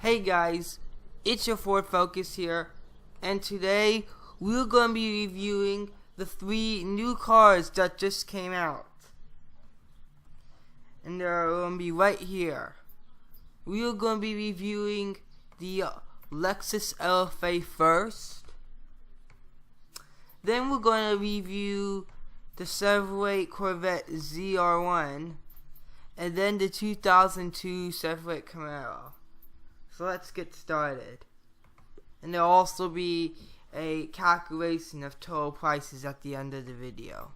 Hey guys, it's your Ford Focus here, and today we're going to be reviewing the 3 new cars that just came out. And they're going to be right here. We're going to be reviewing the Lexus LFA first. Then we're going to review the Chevrolet Corvette ZR1. And then the 2002 Chevrolet Camaro. So let's get started. And there'll also be a calculation of total prices at the end of the video.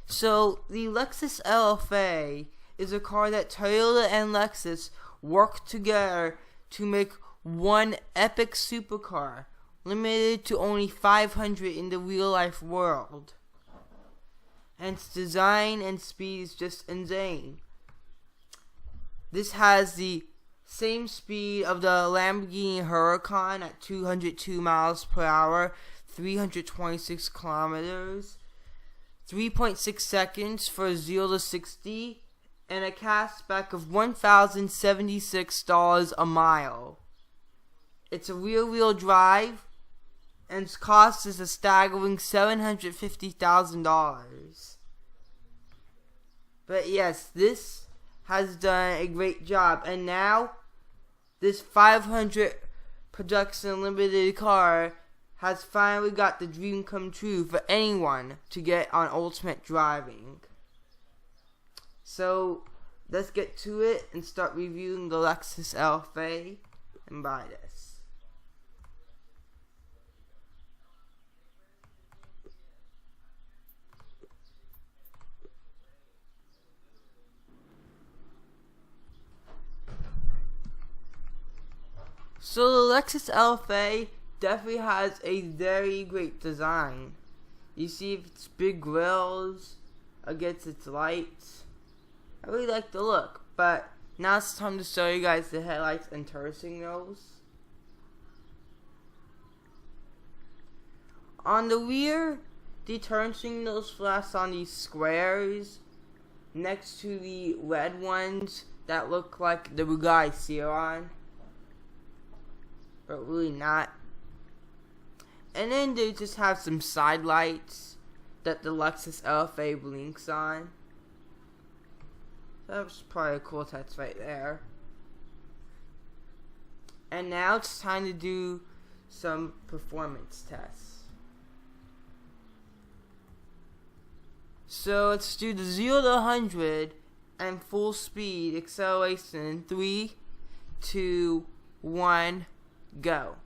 So the Lexus LFA is a car that Toyota and Lexus worked together to make one epic supercar, limited to only 500 in the real life world. And its design and speed is just insane. This has the same speed of the Lamborghini Huracan at 202 miles per hour, 326 kilometers, 3.6 seconds for 0 to 60, and a cashback of $1,076 a mile. It's a rear-wheel drive, and its cost is a staggering $750,000. But yes, this has done a great job, and now this 500 production limited car has finally got the dream come true for anyone to get on Ultimate Driving. So let's get to it and start reviewing the Lexus LFA and buy this. So the Lexus LFA definitely has a very great design. You see its big grills against its lights. I really like the look, but now it's time to show you guys the headlights and turn signals. On the rear, the turn signals flash on these squares next to the red ones that look like the Bugatti Chiron, but really not. And then they just have some side lights that the Lexus LFA blinks on. That was probably a cool touch right there. And now it's time to do some performance tests. So let's do the 0 to 100 and full speed acceleration in 3, 2, 1, go.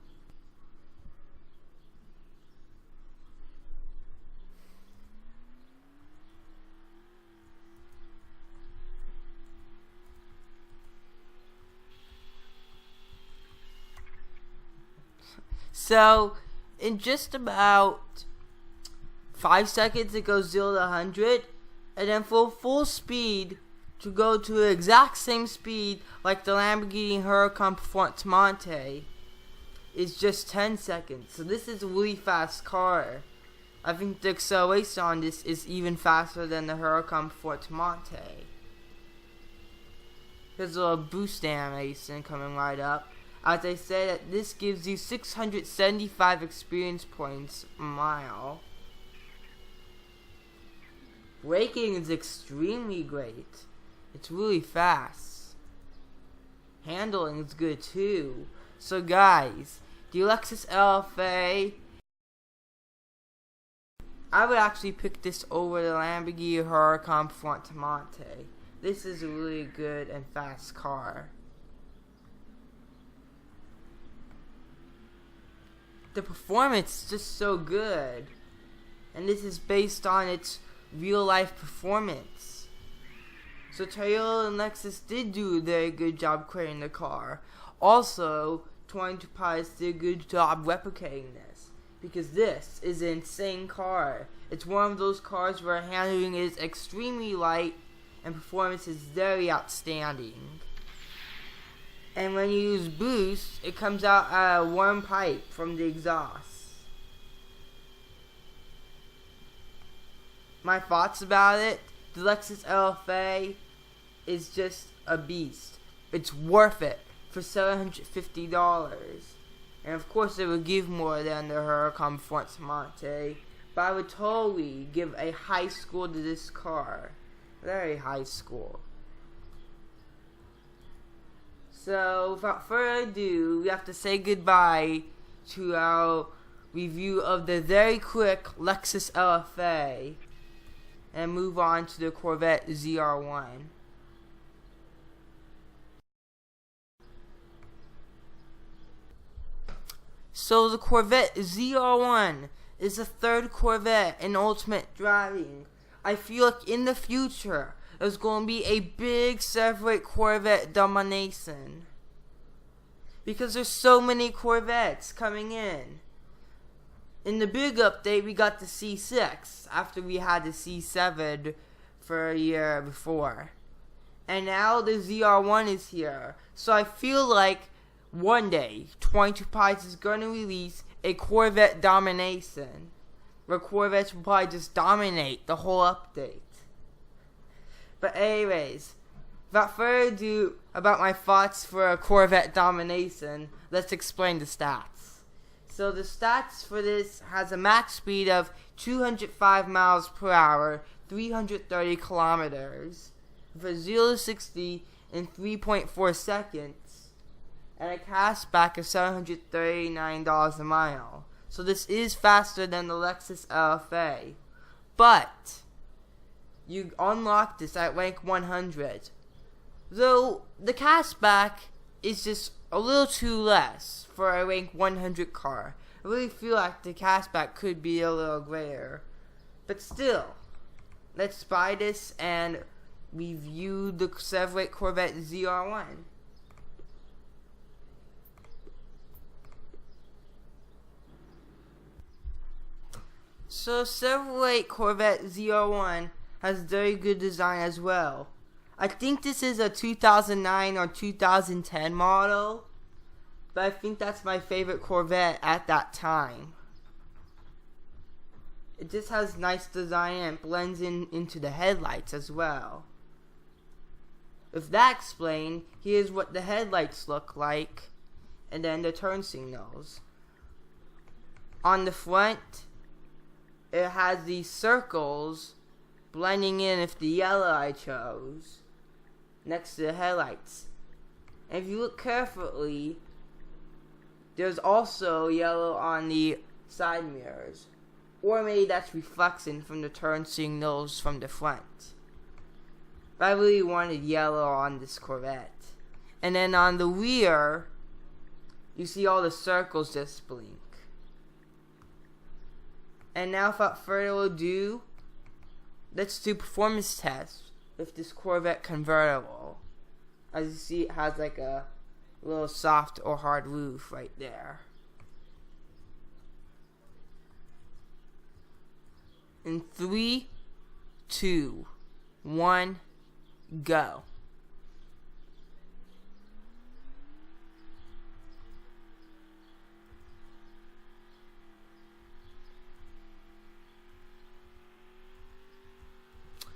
So in just about 5 seconds it goes 0 to 100, and then for full speed to go to the exact same speed like the Lamborghini Huracan Performante is just 10 seconds. So this is a really fast car. I think the acceleration on this is even faster than the Huracan Performante. There's a little boost animation coming right up. As I say that this gives you 675 experience points a mile. Braking is extremely great. It's really fast. Handling is good too. So guys, the Lexus LFA, I would actually pick this over the Lamborghini Huracan Performante. This is a really good and fast car. The performance is just so good, and this is based on its real life performance. So Toyota and Lexus did do a very good job creating the car. Also, 22 Pilots did a good job replicating this, because this is an insane car. It's one of those cars where handling is extremely light and performance is very outstanding. And when you use boost, it comes out at a warm pipe from the exhaust. My thoughts about it: the Lexus LFA is just a beast. it's worth it for $750. And of course they would give more than the Huracan Forte, but I would totally give a high score to this car. Very high score. So without further ado, we have to say goodbye to our review of the very quick Lexus LFA and move on to the Corvette ZR1. So the Corvette ZR1 is the third Corvette in Ultimate Driving. I feel like in the future there's going to be a big Chevrolet Corvette domination, because there's so many Corvettes coming in. In the big update, we got the C6 after we had the C7 for a year before. And now the ZR1 is here. So I feel like one day, 22 Pilots is going to release a Corvette domination, where Corvettes will probably just dominate the whole update. But anyways, without further ado about my thoughts for a Corvette domination, let's explain the stats. So the stats for this has a max speed of 205 miles per hour, 330 kilometers, for 0 to 60 in 3.4 seconds, and a cashback of $739 a mile. So this is faster than the Lexus LFA, but you unlock this at rank 100. Though the cashback is just a little too less for a rank 100 car. I really feel like the cashback could be a little greater. But still, let's buy this and review the Chevrolet Corvette ZR1. So Chevrolet Corvette ZR1 has very good design as well. I think this is a 2009 or 2010 model, but I think that's my favorite Corvette at that time. It just has nice design and blends into the headlights as well. With that explained, here's what the headlights look like, and then the turn signals. On the front, it has these circles blending in with the yellow I chose next to the headlights. And if you look carefully, there's also yellow on the side mirrors, or maybe that's reflection from the turn signals from the front. But I really wanted yellow on this Corvette. And then on the rear, you see all the circles just blink. And now without further ado, let's do performance tests with this Corvette convertible. As you see, it has like a little soft or hard roof right there. In 3, 2, 1, go.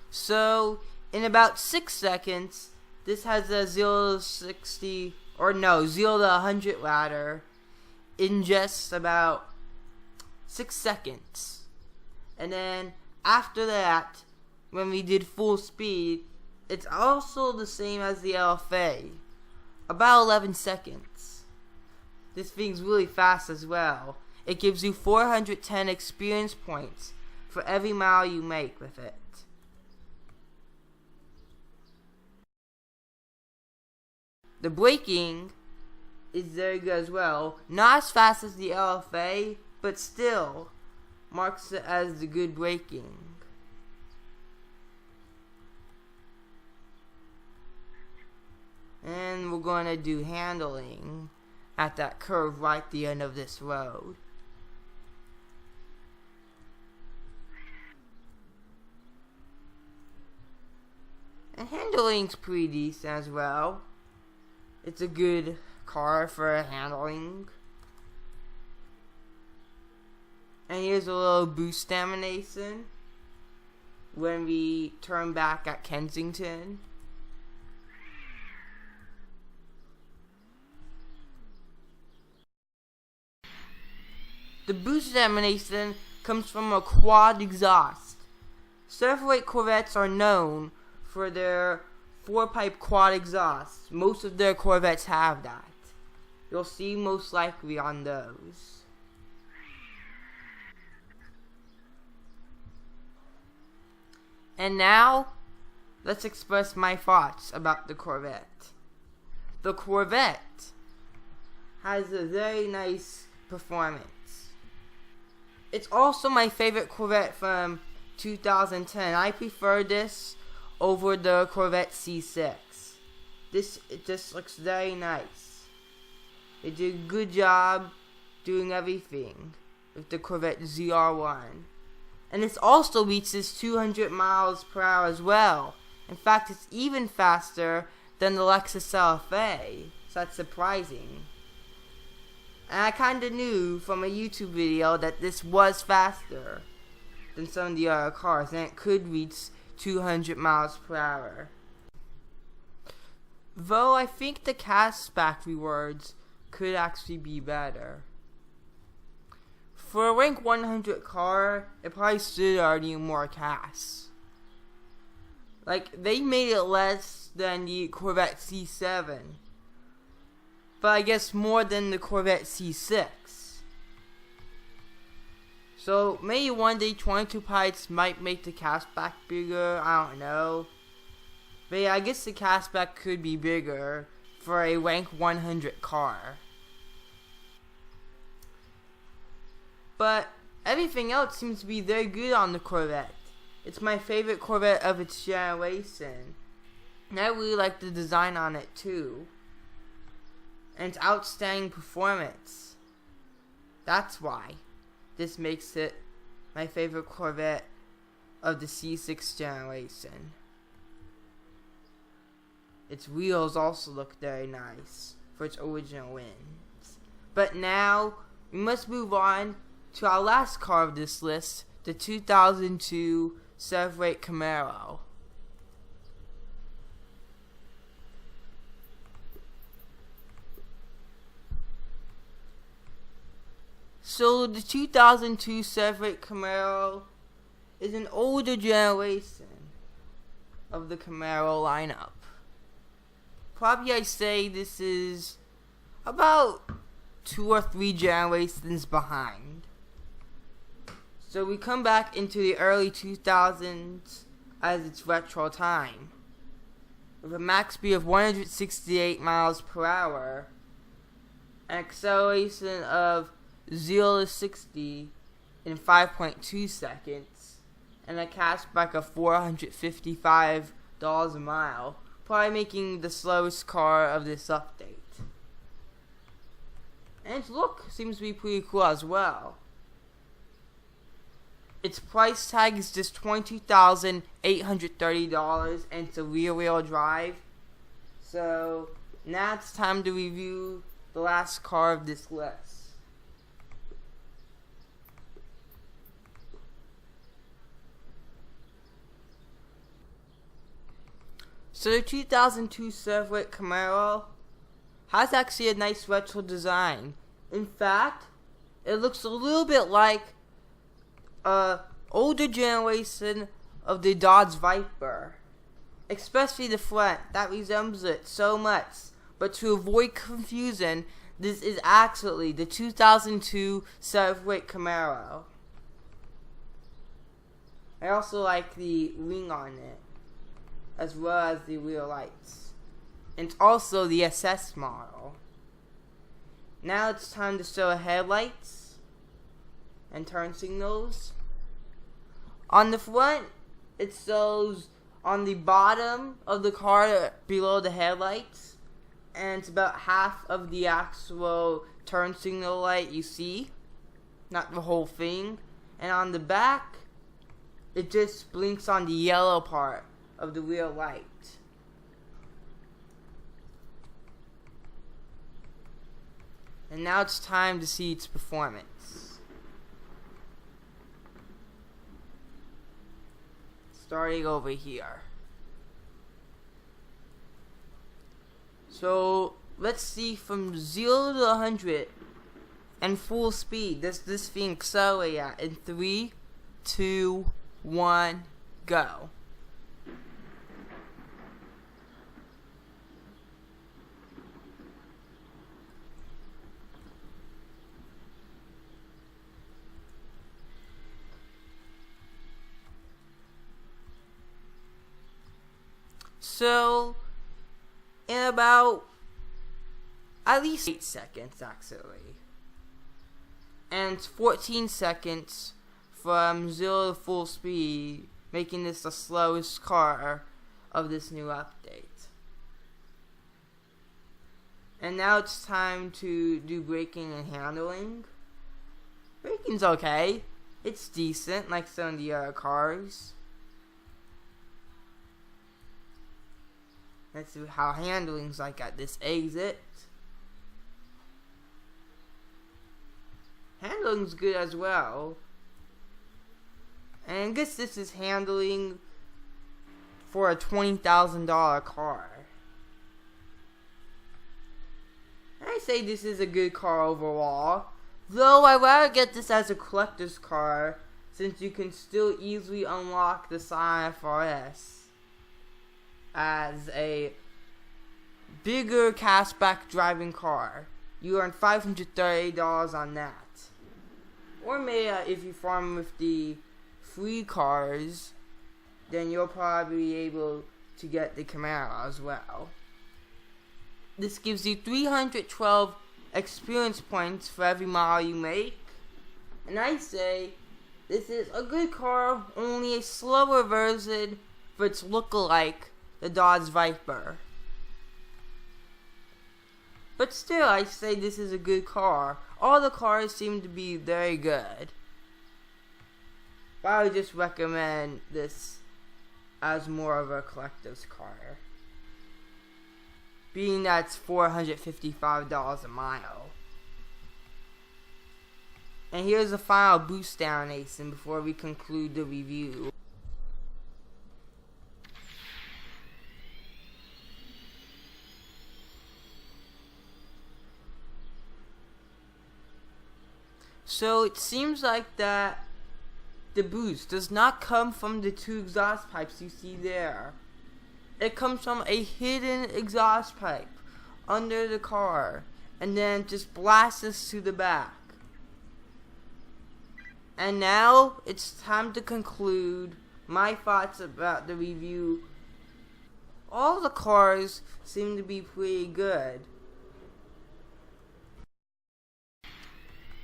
So, in about 6 seconds, this has a 0 to 60, or no, 0 to 100 ladder in just about 6 seconds. And then, after that, when we did full speed, it's also the same as the LFA, about 11 seconds. This thing's really fast as well. It gives you 410 experience points for every mile you make with it. The braking is very good as well. Not as fast as the LFA, but still marks it as the good braking. And we're going to do handling at that curve right at the end of this road. And handling's pretty decent as well. It's a good car for handling. And here's a little boost animation when we turn back at Kensington. The boost emanation comes from a quad exhaust. Chevrolet Corvettes are known for their 4-pipe quad exhaust. Most of their Corvettes have that. You'll see most likely on those. And now, let's express my thoughts about the Corvette. The Corvette has a very nice performance. It's also my favorite Corvette from 2010. I prefer this over the Corvette C6. It just looks very nice. They did a good job doing everything with the Corvette ZR1. And this also reaches 200 miles per hour as well. In fact, it's even faster than the Lexus LFA. So that's surprising. And I kinda knew from a YouTube video that this was faster than some of the other cars, and it could reach 200 miles per hour. Though I think the cashback rewards could actually be better. For a rank 100 car, it probably should already more cash. Like, they made it less than the Corvette C7. But I guess more than the Corvette C6. So, maybe one day 22 pilots might make the cashback bigger, I don't know. But yeah, I guess the cashback could be bigger for a rank 100 car. But everything else seems to be very good on the Corvette. It's my favorite Corvette of its generation. And I really like the design on it too. And its outstanding performance. That's why this makes it my favorite Corvette of the C6 generation. Its wheels also look very nice for its original wins. But now, we must move on to our last car of this list, the 2002 Chevrolet Camaro. So the 2002 Chevrolet Camaro is an older generation of the Camaro lineup. Probably I say this is about 2 or 3 generations behind. So we come back into the early 2000s as its retro time. With a max speed of 168 miles per hour, an acceleration of 0 to 60 in 5.2 seconds, and a cashback of $455 a mile, probably making the slowest car of this update. And its look seems to be pretty cool as well. Its price tag is just $22,830 and it's a rear-wheel drive. So now it's time to review the last car of this list. So the 2002 Chevrolet Camaro has actually a nice retro design. In fact, it looks a little bit like a older generation of the Dodge Viper. Especially the front, that resembles it so much. But to avoid confusion, this is actually the 2002 Chevrolet Camaro. I also like the wing on it, as well as the rear lights. And also the SS model. Now it's time to show headlights and turn signals. On the front, it shows on the bottom of the car below the headlights, and it's about half of the actual turn signal light you see, not the whole thing. And on the back, it just blinks on the yellow part of the rear light. And now it's time to see its performance. Starting over here. So let's see from 0 to 100 and full speed. This thing accelerate at in 3, 2, 1, go. So, in about at least 8 seconds, actually. And it's 14 seconds from 0 to full speed, making this the slowest car of this new update. And now it's time to do braking and handling. Braking's okay. It's decent, like some of the other cars. Let's see how handling's like at this exit. Handling's good as well. And I guess this is handling for a $20,000 car. I say this is a good car overall. Though I'd rather get this as a collector's car, since you can still easily unlock the Scion FRS as a bigger cashback driving car. You earn $530 on that. Or maybe if you farm with the free cars, then you'll probably be able to get the Camaro as well. This gives you 312 experience points for every mile you make. And I say this is a good car, only a slower version for its look-alike, the Dodge Viper. But still, I say this is a good car. All the cars seem to be very good. But I would just recommend this as more of a collector's car, being that it's $455 a mile. And here's the final boost down, Asen, before we conclude the review. So it seems like that the boost does not come from the 2 exhaust pipes you see there. It comes from a hidden exhaust pipe under the car, and then just blasts us to the back. And now it's time to conclude my thoughts about the review. All the cars seem to be pretty good.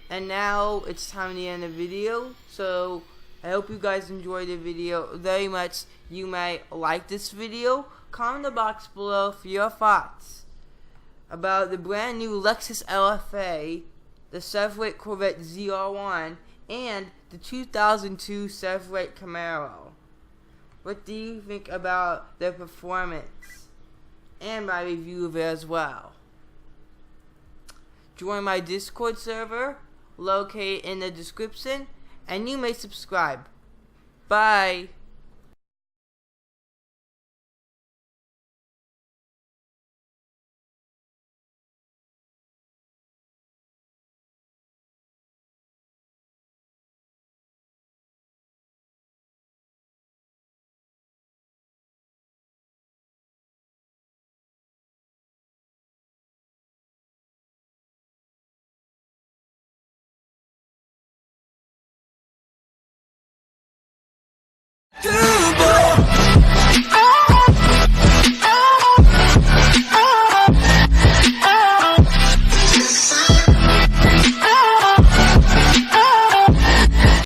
And now it's time to end the video. So I hope you guys enjoyed the video very much. You might like this video. Comment in the box below for your thoughts about the brand new Lexus LFA, the Chevrolet Corvette ZR1, and the 2002 Chevrolet Camaro. What do you think about their performance and my review of it as well? Join my Discord server, located in the description, and you may subscribe. Bye. Good.